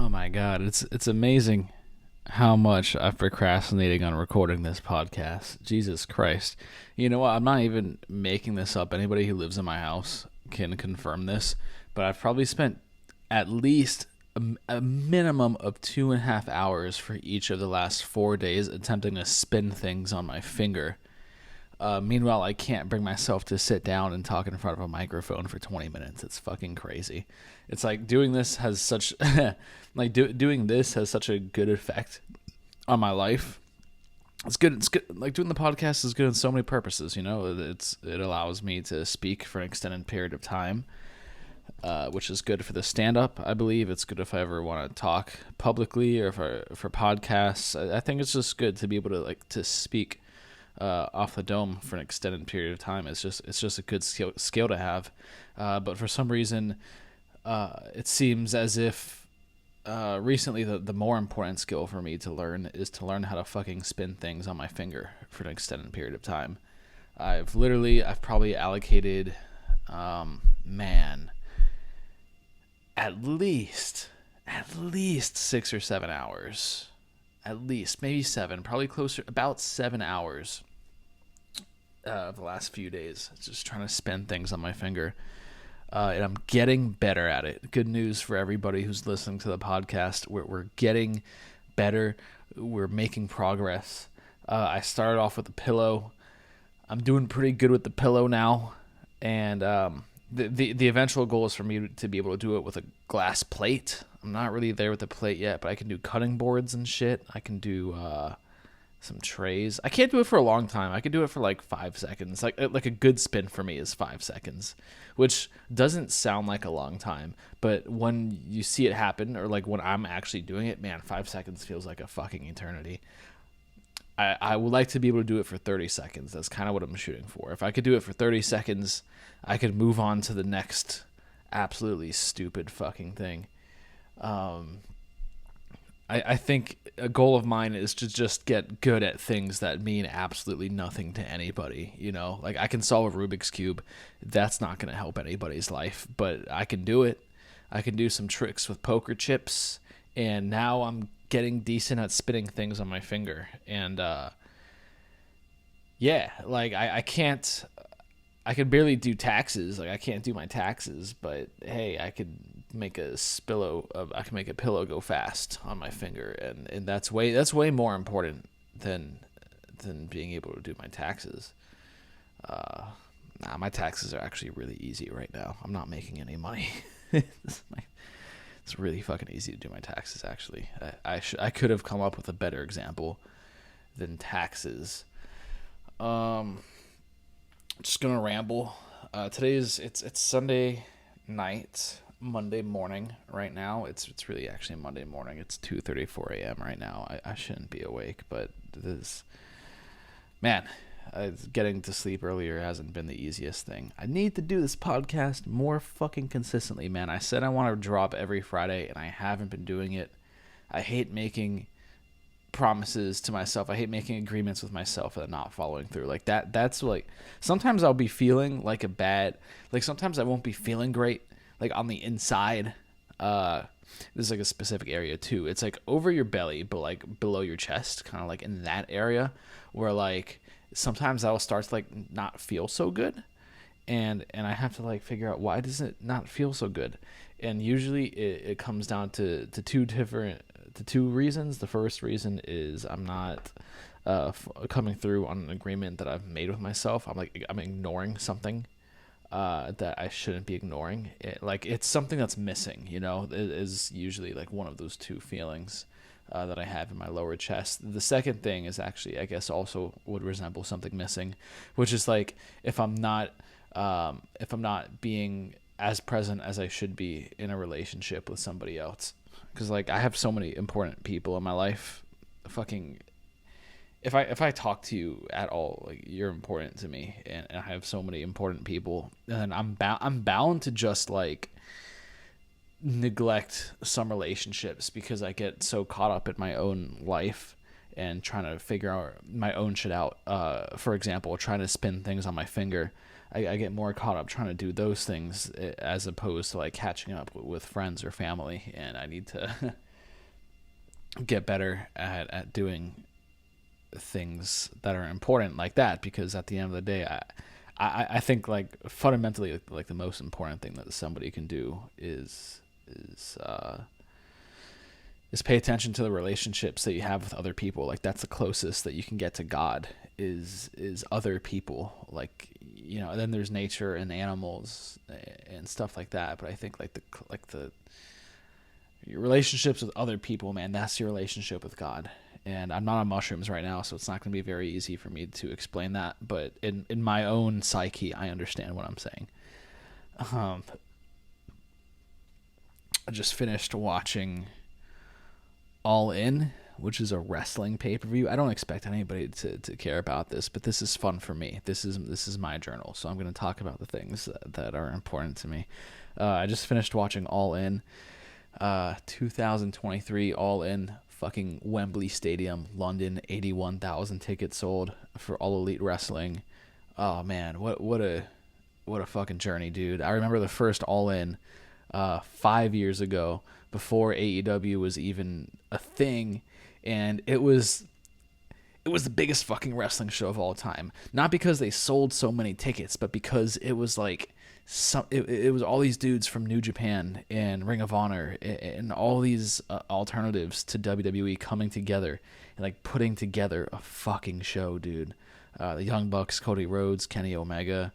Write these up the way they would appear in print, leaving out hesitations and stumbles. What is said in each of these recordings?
Oh my god, it's amazing how much I've procrastinating on recording this podcast. Jesus Christ. You know what? I'm not even making this up. Anybody who lives in my house can confirm this, but I've probably spent at least a minimum of 2.5 hours for each of the last 4 days attempting to spin things on my finger. Meanwhile, I can't bring myself to sit down and talk in front of a microphone for 20 minutes. It's fucking crazy. It's like doing this has such doing this has such a good effect on my life. It's good. It's good. Like doing the podcast is good in so many purposes. You know, it allows me to speak for an extended period of time, which is good for the stand up. I believe it's good if I ever want to talk publicly or for podcasts. I think it's just good to be able to speak off the dome for an extended period of time. It's just a good skill to have. But for some reason, it seems as if recently the more important skill for me to learn is to learn how to fucking spin things on my finger for an extended period of time. I've probably allocated, at least 6 or 7 hours. At least, maybe 7, probably closer, about 7 hours of the last few days, just trying to spin things on my finger. And I'm getting better at it. Good news for everybody who's listening to the podcast. We're getting better. We're making progress. I started off with a pillow. I'm doing pretty good with the pillow now. And the eventual goal is for me to be able to do it with a glass plate. I'm not really there with the plate yet, but I can do cutting boards and shit. I can do some trays. I can't do it for a long time. I can do it for like 5 seconds. Like a good spin for me is 5 seconds, which doesn't sound like a long time. But when you see it happen, or like when I'm actually doing it, man, 5 seconds feels like a fucking eternity. I would like to be able to do it for 30 seconds. That's kind of what I'm shooting for. If I could do it for 30 seconds, I could move on to the next absolutely stupid fucking thing. I think a goal of mine is to just get good at things that mean absolutely nothing to anybody. You know, like I can solve a Rubik's Cube. That's not going to help anybody's life, but I can do it. I can do some tricks with poker chips, and now I'm getting decent at spinning things on my finger. And yeah, like I can't. I could barely do taxes. Like I can't do my taxes, but hey, I could make a I can make a pillow go fast on my finger, and that's way more important than being able to do my taxes. My taxes are actually really easy right now. I'm not making any money. It's really fucking easy to do my taxes. Actually, I could have come up with a better example than taxes. Just gonna ramble. It's Sunday night, Monday morning right now. It's really actually Monday morning. It's 2:34 a.m. right now. I shouldn't be awake, but this, man, getting to sleep earlier hasn't been the easiest thing. I need to do this podcast more fucking consistently, man. I said I want to drop every Friday, and I haven't been doing it. I hate making promises to myself. I hate making agreements with myself and not following through. Like that's like sometimes I'll be feeling like sometimes I won't be feeling great, like on the inside. This is like a specific area too. It's like over your belly, but like below your chest, kind of like in that area where like sometimes I'll start to like not feel so good. And I have to like figure out why does it not feel so good. And usually it comes down to two reasons. The first reason is I'm not coming through on an agreement that I've made with myself. I'm ignoring something that I shouldn't be ignoring. It's something that's missing, you know, it is usually like one of those two feelings that I have in my lower chest. The second thing is actually, I guess, also would resemble something missing, which is like if I'm not being as present as I should be in a relationship with somebody else. Because like I have so many important people in my life. Fucking, if I talk to you at all, like you're important to me, and I have so many important people, and I'm bound to just like neglect some relationships because I get so caught up in my own life and trying to figure out my own shit out. For example, trying to spin things on my finger. I get more caught up trying to do those things as opposed to like catching up with friends or family, and I need to get better at doing things that are important like that, because at the end of the day, I think like fundamentally like the most important thing that somebody can do is is pay attention to the relationships that you have with other people. Like that's the closest that you can get to God is other people. Like, you know, and then there's nature and animals and stuff like that. But I think like the your relationships with other people, man, that's your relationship with God. And I'm not on mushrooms right now, so it's not going to be very easy for me to explain that. But in my own psyche, I understand what I'm saying. Um, I just finished watching All In, which is a wrestling pay per view. I don't expect anybody to care about this, but this is fun for me. This is my journal, so I'm going to talk about the things that are important to me. I just finished watching All In, 2023 All In, fucking Wembley Stadium, London, 81,000 tickets sold for All Elite Wrestling. Oh man, what a fucking journey, dude. I remember the first All In 5 years ago, before AEW was even a thing, and it was the biggest fucking wrestling show of all time. Not because they sold so many tickets, but because it was like it was all these dudes from New Japan and Ring of Honor and all these alternatives to WWE coming together and like putting together a fucking show, dude. The Young Bucks, Cody Rhodes, Kenny Omega,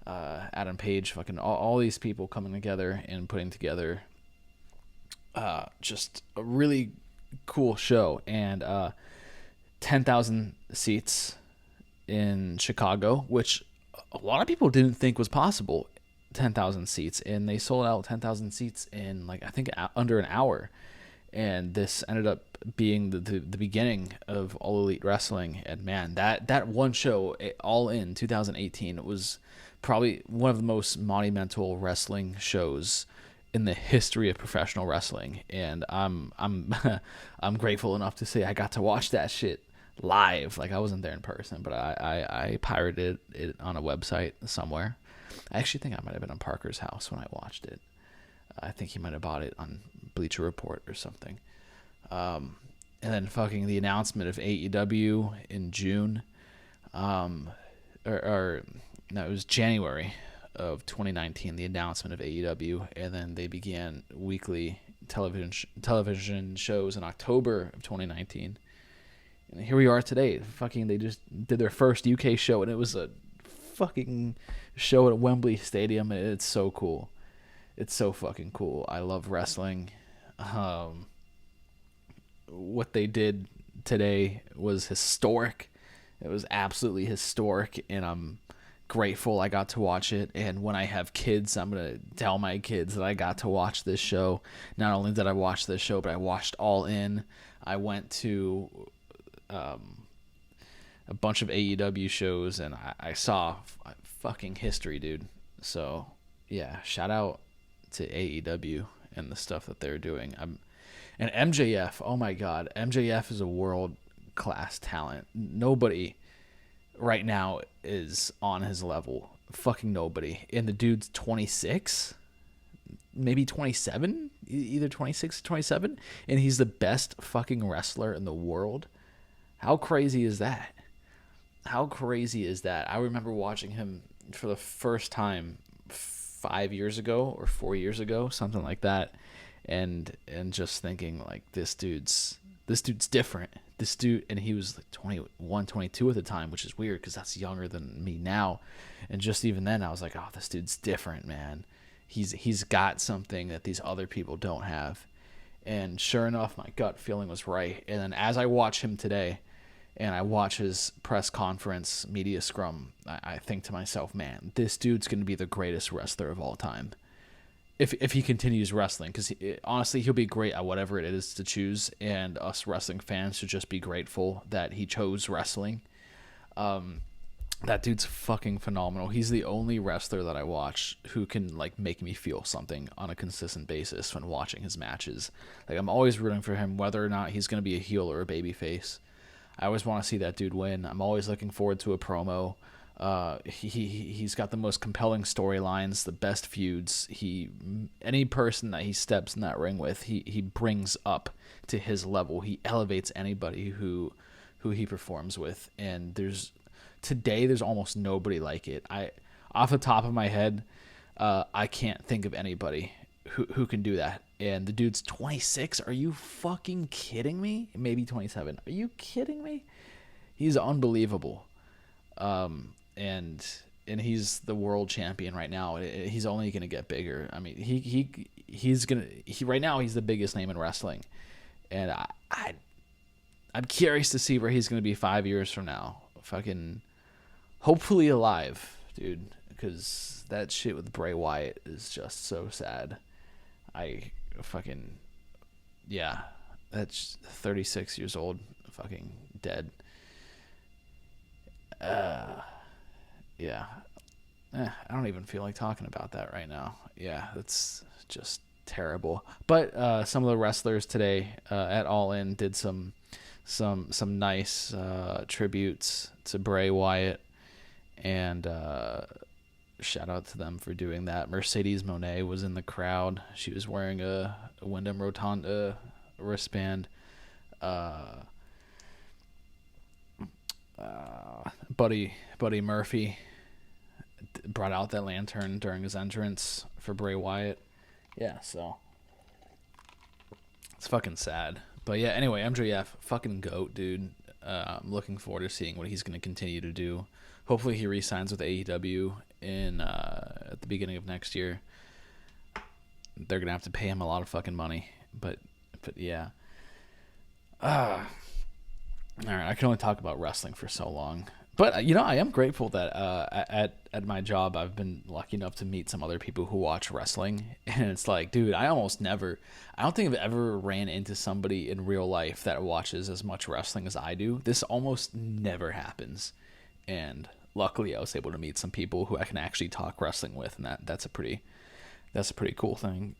Adam Page, fucking all these people coming together and putting together just a really cool show. And 10,000 seats in Chicago, which a lot of people didn't think was possible. 10,000 seats, and they sold out 10,000 seats in like I think under an hour. And this ended up being the beginning of All Elite Wrestling. And man, that one show, All In 2018, was probably one of the most monumental wrestling shows in the history of professional wrestling. And I'm I'm grateful enough to say I got to watch that shit live. Like I wasn't there in person, but I pirated it on a website somewhere. I actually think I might have been on Parker's house when I watched it. I think he might have bought it on Bleacher Report or something. And then fucking the announcement of AEW in June, or no, it was January of 2019. The announcement of AEW, and then they began weekly television shows in October of 2019. And here we are today. Fucking, they just did their first UK show, and it was a fucking show at Wembley Stadium. And it's so cool. It's so fucking cool. I love wrestling. What they did today was historic. It was absolutely historic, and I'm grateful I got to watch it. And when I have kids, I'm going to tell my kids that I got to watch this show. Not only did I watch this show, but I watched All In. I went to a bunch of AEW shows, and I saw fucking history, dude. So yeah, shout out to AEW and the stuff that they're doing. And MJF, oh my god, MJF is a world class talent. Nobody right now is on his level. Fucking nobody. And the dude's 26, maybe 27, either 26 or 27, and he's the best fucking wrestler in the world. How crazy is that? How crazy is that? I remember watching him for the first time 5 years ago or 4 years ago, something like that, and just thinking like this dude's different. This dude, and he was like 21, 22 at the time, which is weird because that's younger than me now. And just even then, I was like, oh, this dude's different, man. He's got something that these other people don't have. And sure enough, my gut feeling was right. And then as I watch him today, and I watch his press conference media scrum, I think to myself, man, this dude's going to be the greatest wrestler of all time. If he continues wrestling, because honestly, he'll be great at whatever it is to choose, and us wrestling fans should just be grateful that he chose wrestling. That dude's fucking phenomenal. He's the only wrestler that I watch who can like make me feel something on a consistent basis when watching his matches. Like I'm always rooting for him, whether or not he's going to be a heel or a babyface. I always want to see that dude win. I'm always looking forward to a promo He's got the most compelling storylines, the best feuds. Any person that he steps in that ring with, he brings up to his level. He elevates anybody who he performs with. And there's almost nobody like it. Off the top of my head, I can't think of anybody who can do that. And the dude's 26. Are you fucking kidding me? Maybe 27. Are you kidding me? He's unbelievable. And he's the world champion right now. He's only gonna get bigger. I mean, he's right now he's the biggest name in wrestling, and I'm curious to see where he's gonna be 5 years from now. Fucking, hopefully alive, dude, because that shit with Bray Wyatt is just so sad. Yeah, that's 36 years old, fucking dead. Yeah. I don't even feel like talking about that right now. Yeah, that's just terrible. But some of the wrestlers today at All In did some nice tributes to Bray Wyatt, and shout out to them for doing that. Mercedes Moné was in the crowd. She was wearing a Wyndham Rotunda wristband. Buddy Murphy brought out that lantern during his entrance for Bray Wyatt. Yeah, so it's fucking sad. But yeah, anyway, MJF, fucking GOAT, dude. I'm looking forward to seeing what he's going to continue to do. Hopefully he re-signs with AEW at the beginning of next year. They're going to have to pay him a lot of fucking money. But yeah. All right, I can only talk about wrestling for so long. But, I am grateful that at my job, I've been lucky enough to meet some other people who watch wrestling. And it's like, dude, I don't think I've ever ran into somebody in real life that watches as much wrestling as I do. This almost never happens. And luckily I was able to meet some people who I can actually talk wrestling with. And that's a pretty cool thing.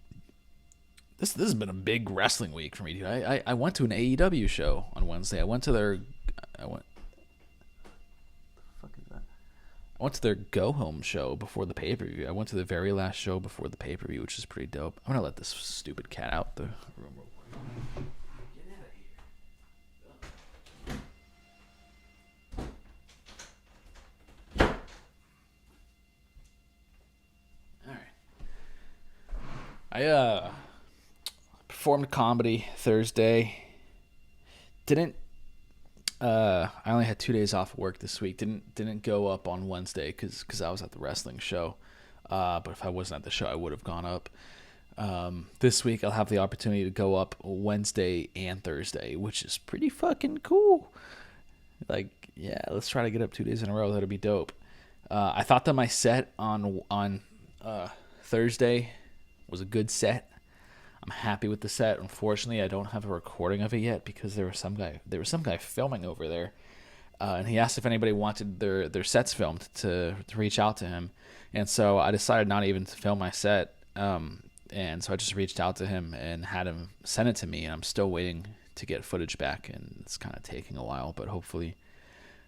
This has been a big wrestling week for me, dude. I went to an AEW show on Wednesday. I went to their go home show before the pay-per-view. I went to the very last show before the pay-per-view, which is pretty dope. I'm gonna let this stupid cat out the room real quick. Get out of here. All right. I performed comedy Thursday. I only had 2 days off of work this week. Didn't go up on Wednesday because I was at the wrestling show. But if I wasn't at the show, I would have gone up. This week I'll have the opportunity to go up Wednesday and Thursday, which is pretty fucking cool. Like, yeah, let's try to get up 2 days in a row. That'll be dope. I thought that my set on Thursday was a good set. I'm happy with the set. Unfortunately, I don't have a recording of it yet because there was some guy filming over there, and he asked if anybody wanted their sets filmed to reach out to him, and so I decided not even to film my set, and so I just reached out to him and had him send it to me, and I'm still waiting to get footage back, and it's kind of taking a while, but hopefully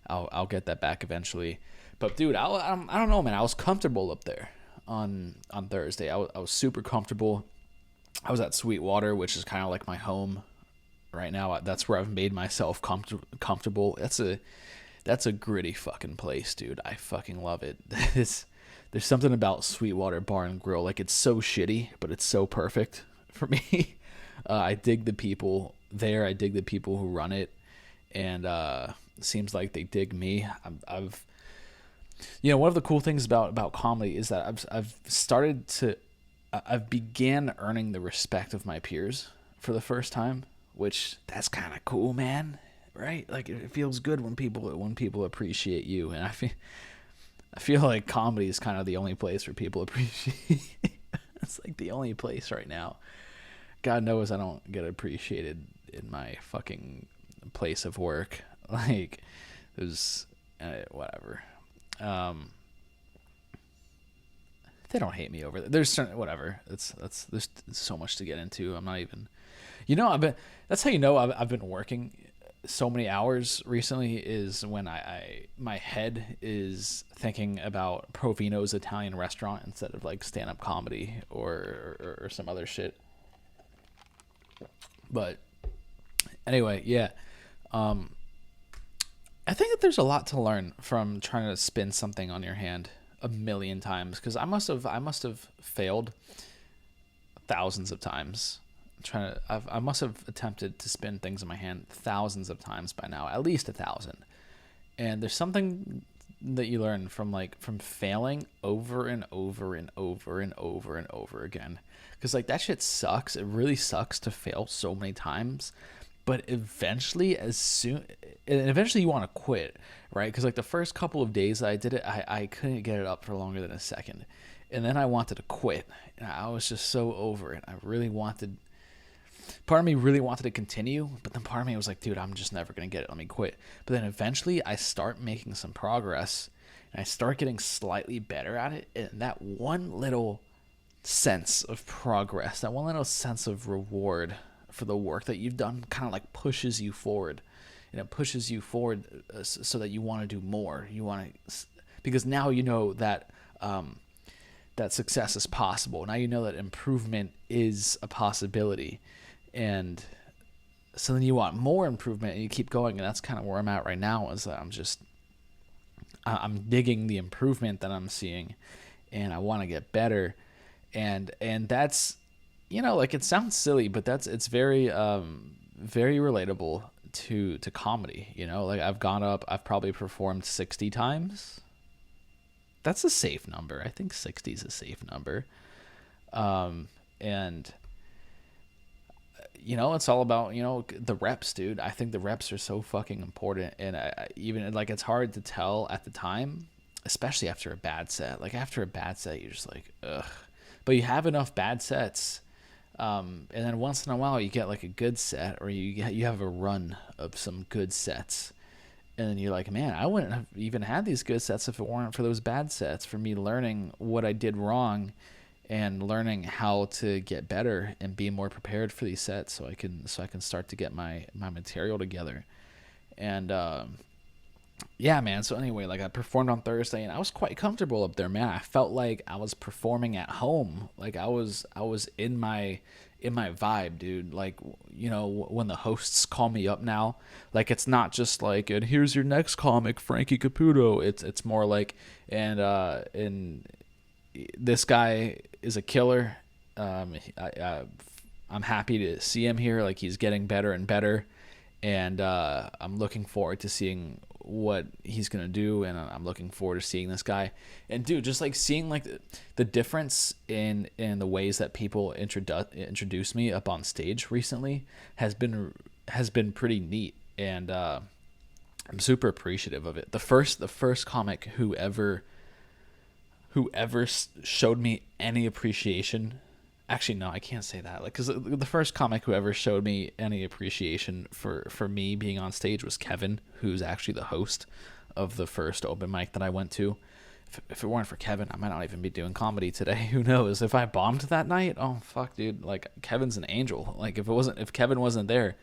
I'll get that back eventually. But dude, I don't know, man. I was comfortable up there on Thursday. I was super comfortable. I was at Sweetwater, which is kind of like my home right now. That's where I've made myself comfortable. That's a gritty fucking place, dude. I fucking love it. There's something about Sweetwater Bar and Grill. Like, it's so shitty, but it's so perfect for me. I dig the people there. I dig the people who run it, and it seems like they dig me. One of the cool things about comedy is that I've began earning the respect of my peers for the first time, which that's kind of cool, man. Right? Like, it feels good when people appreciate you, and I feel like comedy is kind of the only place where people appreciate. It's like the only place right now. God knows I don't get appreciated in my fucking place of work. Like, there's whatever. They don't hate me over there. There's certain whatever. There's so much to get into. I'm not even. That's how you know I've been working so many hours recently is when I my head is thinking about Provino's Italian restaurant instead of like stand up comedy or some other shit. But anyway, yeah. Um, I think that there's a lot to learn from trying to spin something on your hand a million times, because I must have failed thousands of times trying to. I must have attempted to spin things in my hand thousands of times by now, at least 1,000. And there's something that you learn from failing over and over and over and over and over again, because like that shit sucks. It really sucks to fail so many times, but eventually you want to quit, right? Because like the first couple of days that I did it, I couldn't get it up for longer than a second, and then I wanted to quit, and I was just so over it. Part of me really wanted to continue, but then part of me was like, dude, I'm just never gonna get it, let me quit. But then eventually I start making some progress, and I start getting slightly better at it, and that one little sense of progress, that one little sense of reward for the work that you've done, kind of like pushes you forward, and it pushes you forward so that you want to do more. Because now you know that that success is possible. Now you know that improvement is a possibility, and so then you want more improvement, and you keep going. And that's kind of where I'm at right now. Is that I'm digging the improvement that I'm seeing, and I want to get better, and that's, like, it sounds silly, but it's very very relatable to comedy. Like I've probably performed 60 times. That's a safe number. I think 60 is a safe number. And it's all about, the reps, dude. I think the reps are so fucking important. And even like, it's hard to tell at the time, especially after a bad set. Like after a bad set, you're just like, ugh. But you have enough bad sets. And then once in a while you get like a good set, or you have a run of some good sets. And then you're like, man, I wouldn't have even had these good sets if it weren't for those bad sets, for me learning what I did wrong and learning how to get better and be more prepared for these sets, so I can start to get my material together. And yeah, man. So anyway, like I performed on Thursday, and I was quite comfortable up there, man. I felt like I was performing at home. Like I was in my vibe, dude. Like, when the hosts call me up now, like it's not just like, and here's your next comic, Frankie Caputo. It's more like, and this guy is a killer. I'm happy to see him here. Like he's getting better and better, and I'm looking forward to seeing what he's gonna do, and I'm looking forward to seeing this guy. And dude, just like seeing like the difference in the ways that people introduce me up on stage recently has been pretty neat, and I'm super appreciative of it. The first comic who ever showed me any appreciation. Actually, no, I can't say that. Like, because the first comic who ever showed me any appreciation for me being on stage was Kevin, who's actually the host of the first open mic that I went to. If it weren't for Kevin, I might not even be doing comedy today. Who knows? If I bombed that night, oh fuck, dude. Like Kevin's an angel. Like if Kevin wasn't there,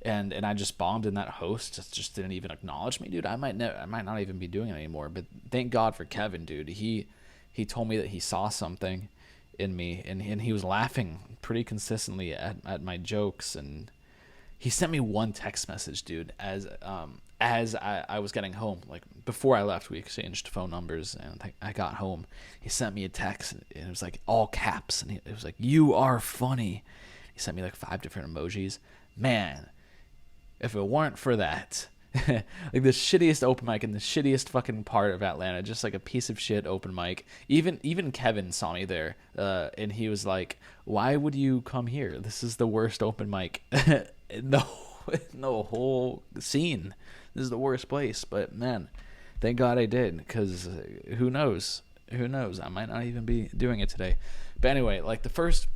and I just bombed, and that host just didn't even acknowledge me, dude, I might not even be doing it anymore. But thank God for Kevin, dude. He told me that he saw something in me, and he was laughing pretty consistently at my jokes, and he sent me one text message, dude, as I was getting home. Like before I left, we exchanged phone numbers, and I got home. He sent me a text, and it was like all caps, and it was like, "You are funny." He sent me like 5 different emojis. Man, if it weren't for that, like the shittiest open mic in the shittiest fucking part of Atlanta, just like a piece of shit open mic. Even Kevin saw me there, and he was like, "Why would you come here? This is the worst open mic in the whole scene. This is the worst place." But man, thank God I did, because who knows? I might not even be doing it today. But anyway, like the first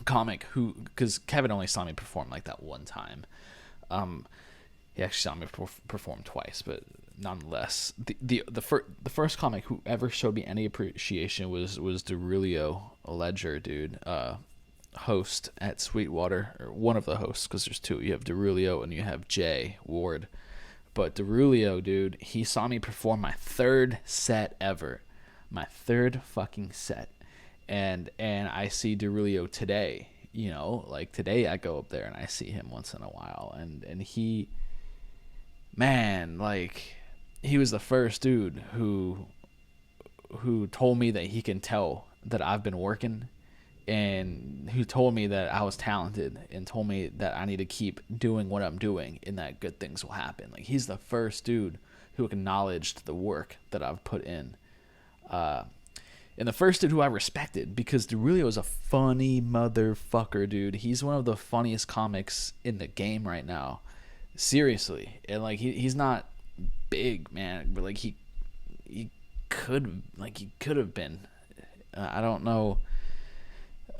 comic because Kevin only saw me perform like that one time. He actually saw me perform twice, but nonetheless, the first comic who ever showed me any appreciation was Derulio Ledger, dude. host at Sweetwater, or one of the hosts, because there's two. You have Derulio and you have Jay Ward. But Derulio, dude, he saw me perform my third set ever. My third fucking set. And I see Derulio today. You know, like today I go up there and I see him once in a while. And he, man, like, he was the first dude who told me that he can tell that I've been working, and who told me that I was talented, and told me that I need to keep doing what I'm doing and that good things will happen. Like, he's the first dude who acknowledged the work that I've put in. And the first dude who I respected, because Derulio is a funny motherfucker, dude. He's one of the funniest comics in the game right now. Seriously. And like he's not big, man, but like he could have been. I don't know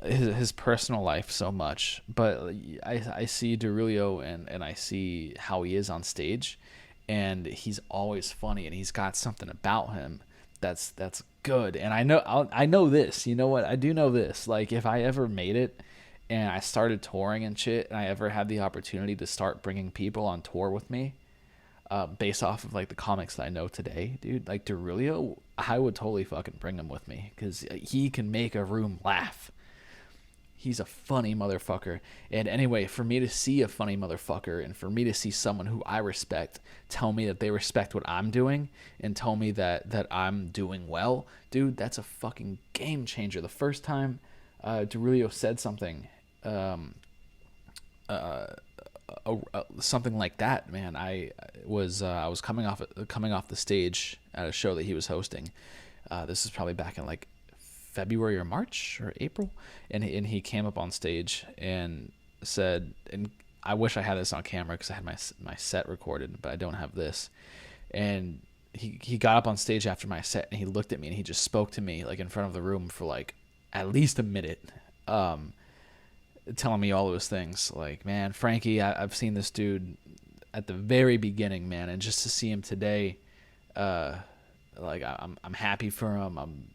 his personal life so much, but I see Derulio and I see how he is on stage, and he's always funny, and he's got something about him that's good. And I know this. You know what? I do know this. Like, if I ever made it and I started touring and shit, and I ever had the opportunity to start bringing people on tour with me, based off of like the comics that I know today, dude, like Derulio, I would totally fucking bring him with me, because he can make a room laugh. He's a funny motherfucker. And anyway, for me to see a funny motherfucker, and for me to see someone who I respect tell me that they respect what I'm doing, and tell me that I'm doing well, dude, that's a fucking game changer. The first time Derulio said something, something like that, man, I was coming off the stage at a show that he was hosting. This is probably back in like February or March or April, and he came up on stage and said, and I wish I had this on camera because I had my set recorded, but I don't have this. And he got up on stage after my set, and he looked at me, and he just spoke to me like in front of the room for like at least a minute, telling me all those things. Like, man, Frankie, I've seen this dude at the very beginning, man, and just to see him today, like I'm happy for him.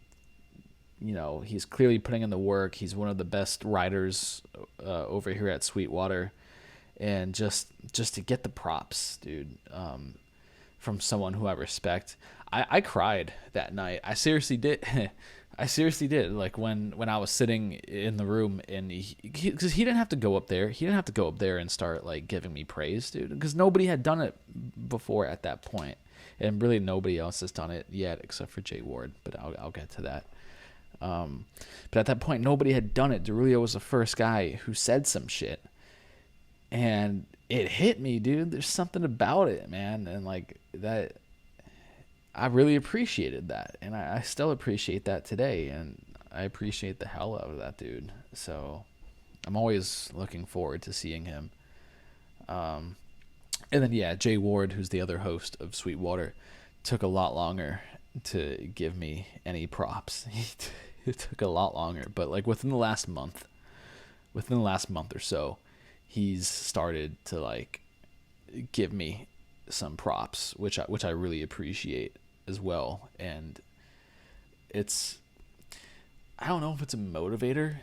You know, he's clearly putting in the work. He's one of the best writers over here at Sweetwater, and just to get the props, dude, from someone who I respect. I cried that night. I seriously did. I seriously did. Like when I was sitting in the room, and because he didn't have to go up there. He didn't have to go up there and start like giving me praise, dude, because nobody had done it before at that point, and really nobody else has done it yet except for Jay Ward. But I'll get to that. But at that point, nobody had done it. Derulio was the first guy who said some shit, and it hit me, dude. There's something about it, man, and like that, I really appreciated that, and I still appreciate that today, and I appreciate the hell out of that dude. So I'm always looking forward to seeing him. And then yeah, Jay Ward, who's the other host of Sweetwater, took a lot longer to give me any props. It took a lot longer, but like within the last month or so, he's started to like give me some props, which I really appreciate as well. And it's, I don't know if it's a motivator,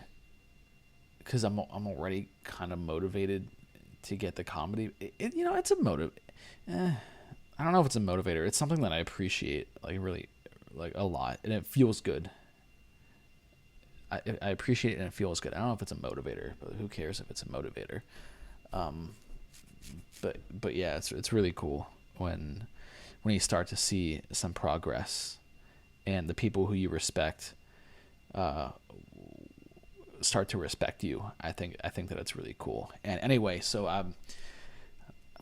because I'm already kind of motivated to get the comedy. You know, it's a motive. I don't know if it's a motivator. It's something that I appreciate, like really, like a lot, and it feels good. I appreciate it, and it feels good. I don't know if it's a motivator, but who cares if it's a motivator? But yeah, it's really cool when you start to see some progress, and the people who you respect start to respect you. I think that it's really cool. And anyway, so I'm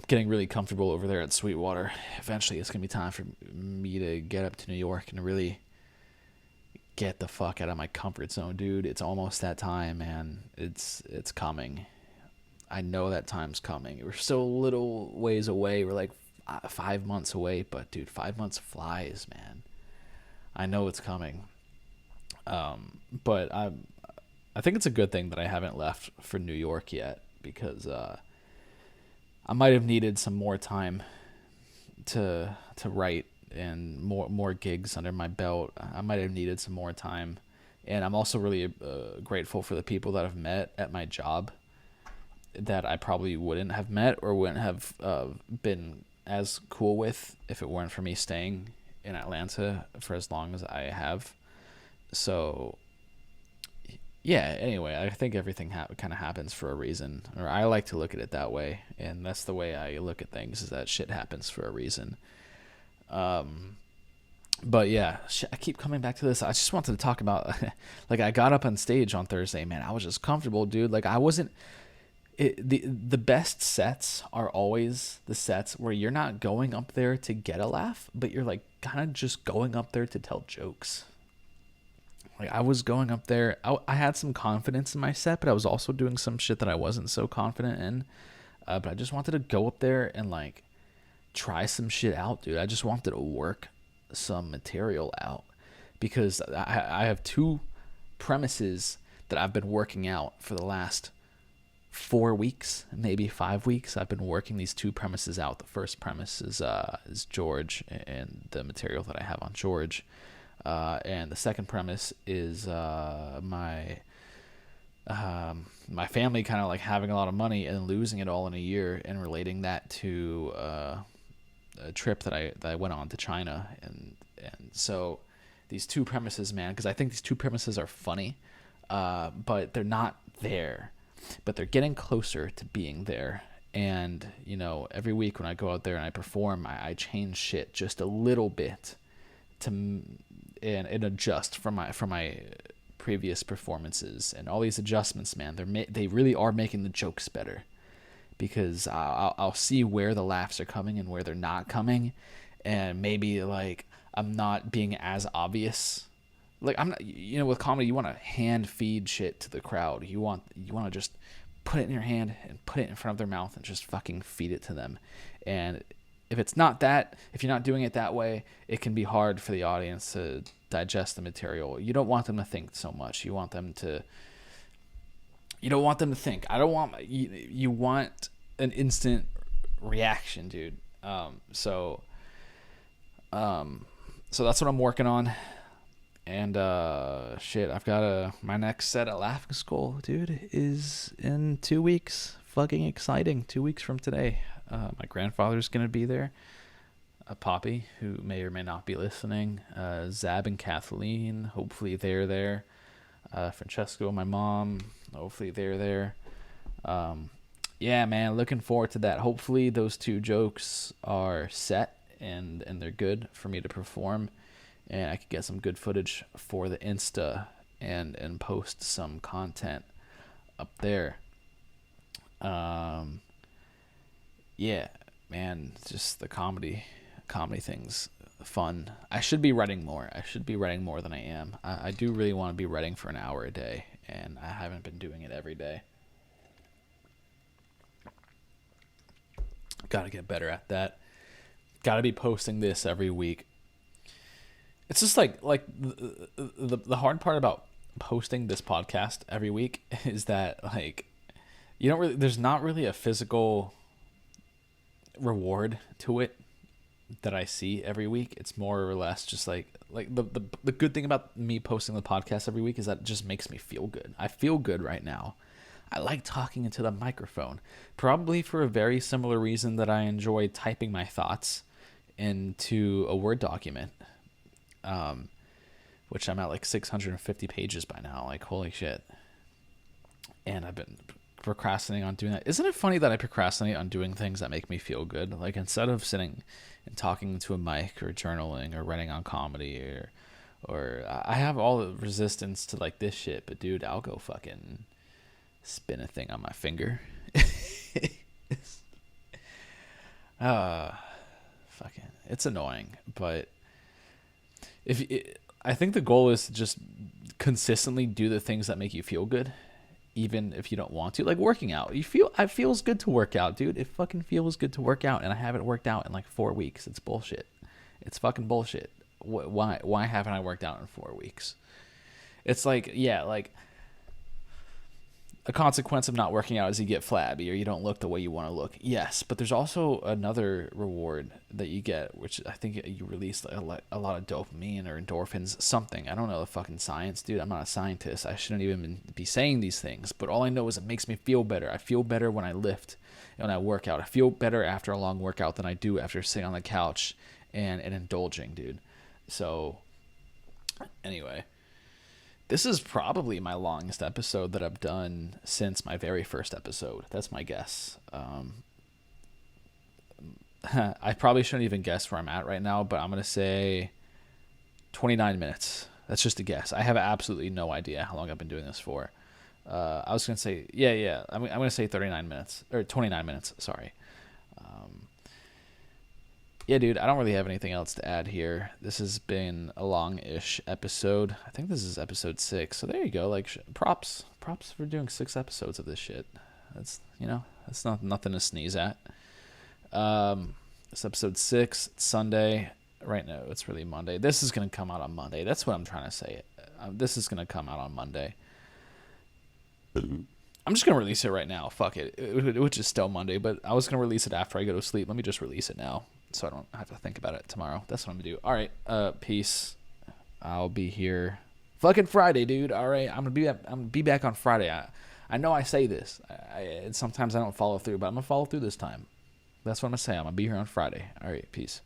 getting really comfortable over there at Sweetwater. Eventually, it's gonna be time for me to get up to New York and really get the fuck out of my comfort zone, dude. It's almost that time, man. It's coming. I know that time's coming. We're still a little ways away. We're like 5 months away, but dude, 5 months flies, man. I know it's coming. But I think it's a good thing that I haven't left for New York yet, because I might have needed some more time to write, and more gigs under my belt. I might have needed some more time And I'm also really grateful for the people that I've met at my job that I probably wouldn't have met or wouldn't have been as cool with if it weren't for me staying in Atlanta for as long as I have. So yeah, anyway, I think everything kind of happens for a reason, or I like to look at it that way, and that's the way I look at things, is that shit happens for a reason. But yeah, I keep coming back to this. I just wanted to talk about, like, I got up on stage on Thursday, man. I was just comfortable, dude. Like, I wasn't. The best sets are always the sets where you're not going up there to get a laugh, but you're like kind of just going up there to tell jokes. Like, I was going up there. I had some confidence in my set, but I was also doing some shit that I wasn't so confident in. But I just wanted to go up there and like try some shit out, dude. I just wanted to work some material out because I have two premises that I've been working out for the last 4 weeks, maybe 5 weeks. I've been working these two premises out. The first premise is George and the material that I have on George, and the second premise is my family kind of like having a lot of money and losing it all in a year, and relating that to a trip that I went on to China, and so these two premises, man, because I think these two premises are funny, but they're not there. But they're getting closer to being there. And, you know, every week when I go out there and I perform, I change shit just a little bit and adjust from my previous performances. And all these adjustments, man, they really are making the jokes better, because I'll see where the laughs are coming and where they're not coming, and maybe like I'm not being as obvious. Like, I'm not, you know, with comedy, you want to hand feed shit to the crowd. You want to just put it in your hand and put it in front of their mouth and just fucking feed it to them. And if it's not that, if you're not doing it that way, it can be hard for the audience to digest the material. You don't want them to think so much. You don't want them to think. You want an instant reaction, dude. So that's what I'm working on. And shit, I've got my next set at Laughing Skull, dude, is in 2 weeks. Fucking exciting. 2 weeks from today. My grandfather's gonna be there. Poppy, who may or may not be listening. Zab and Kathleen, hopefully they're there. Francesco, my mom, hopefully they're there. Yeah, man, looking forward to that. Hopefully those two jokes are set and they're good for me to perform. And I could get some good footage for the Insta and post some content up there. Yeah, man, just the comedy thing's fun. I should be writing more. I should be writing more than I am. I do really want to be writing for an hour a day, and I haven't been doing it every day. Gotta get better at that. Gotta be posting this every week. It's just like the hard part about posting this podcast every week is that, like, there's not really a physical reward to it that I see every week. It's more or less just like the good thing about me posting the podcast every week is that it just makes me feel good. I feel good right now. I like talking into the microphone, probably for a very similar reason that I enjoy typing my thoughts into a Word document. Which I'm at like 650 pages by now. Like, holy shit. And I've been procrastinating on doing that. Isn't it funny that I procrastinate on doing things that make me feel good? Like, instead of sitting and talking to a mic or journaling or writing on comedy or I have all the resistance to like this shit, but dude, I'll go fucking spin a thing on my finger. Fucking, it's annoying, but I think the goal is to just consistently do the things that make you feel good, even if you don't want to. Like working out, it feels good to work out, dude. It fucking feels good to work out, and I haven't worked out in like 4 weeks. It's bullshit. It's fucking bullshit. Why haven't I worked out in 4 weeks? It's like, yeah, like a consequence of not working out is you get flabby or you don't look the way you want to look. Yes, but there's also another reward that you get, which I think you release a lot of dopamine or endorphins, something. I don't know the fucking science, dude. I'm not a scientist. I shouldn't even be saying these things, but all I know is it makes me feel better. I feel better when I lift, when I work out. I feel better after a long workout than I do after sitting on the couch and indulging, dude. So, anyway. This is probably my longest episode that I've done since my very first episode. That's my guess. I probably shouldn't even guess where I'm at right now, but I'm going to say 29 minutes. That's just a guess. I have absolutely no idea how long I've been doing this for. I was going to say, yeah. I'm going to say 39 minutes, or 29 minutes, sorry. Yeah, dude, I don't really have anything else to add here. This has been a long-ish episode. I think this is episode 6. So there you go. Like, props for doing 6 episodes of this shit. That's, that's not nothing to sneeze at. It's episode 6. It's Sunday. Right now, it's really Monday. This is going to come out on Monday. That's what I'm trying to say. This is going to come out on Monday. I'm just going to release it right now. Fuck it. Which is still Monday, but I was going to release it after I go to sleep. Let me just release it now, so I don't have to think about it tomorrow. That's what I'm gonna do. All right, peace. I'll be here fucking Friday, dude. All right, I'm gonna be back on Friday. I know I say this. Sometimes I don't follow through, but I'm gonna follow through this time. That's what I'm gonna say. I'm gonna be here on Friday. All right, peace.